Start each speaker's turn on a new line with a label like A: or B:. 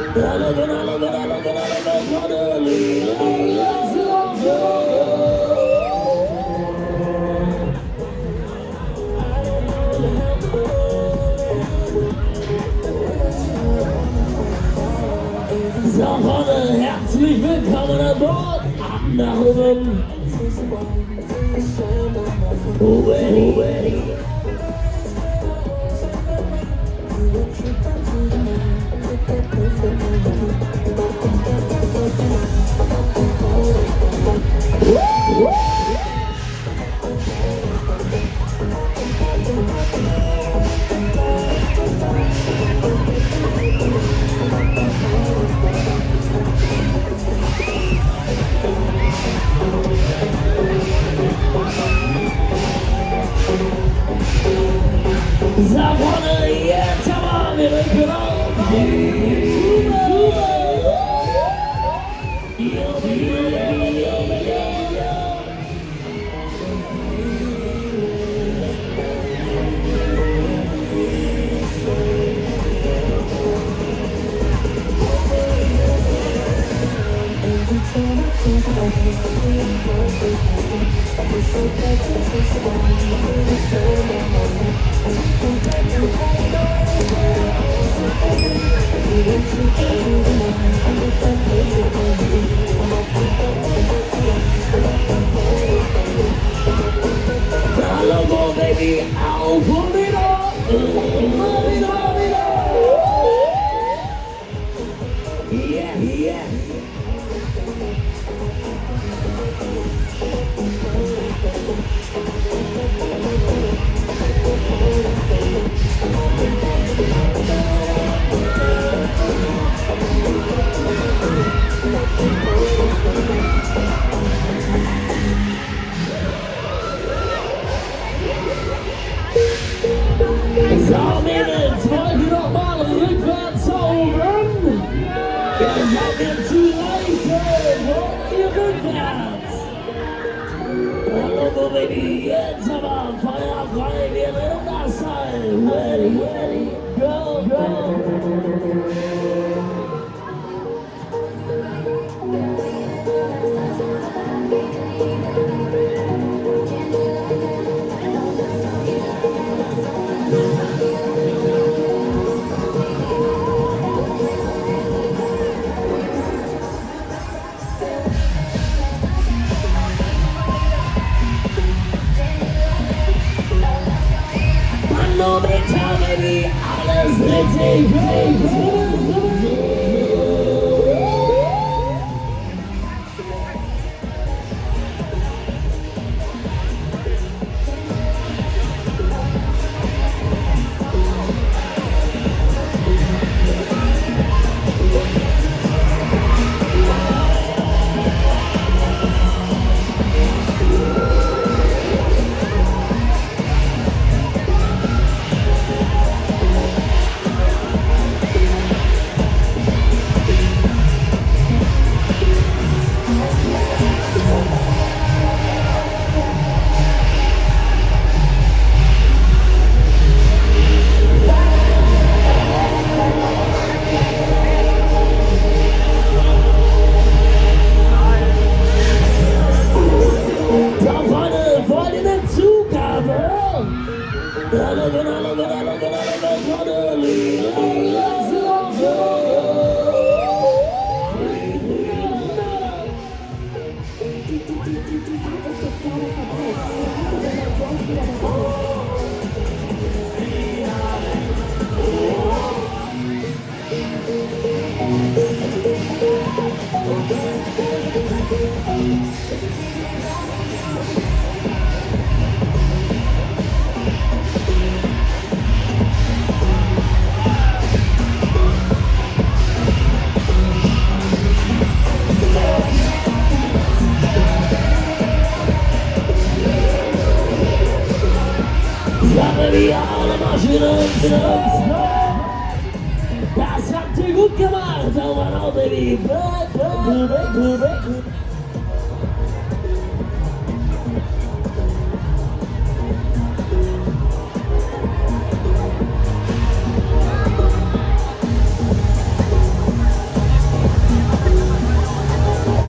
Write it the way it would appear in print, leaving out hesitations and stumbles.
A: So, Freunde, herzlich willkommen an Bord. Anderen. Ready. Zawody jest mamy Hallo, baby, auf und wieder. Yeah. So, Mädels, wollt ihr noch mal rückwärts zaubern? Ihr seid mir zu leicht, wollt ihr rückwärts? Hallo, Baby, jetzt aber Feuer frei, wir werden das sein. Ready, go. Momentan, Baby, alles richtig. Das habt ihr gut gemacht, aber auch Baby.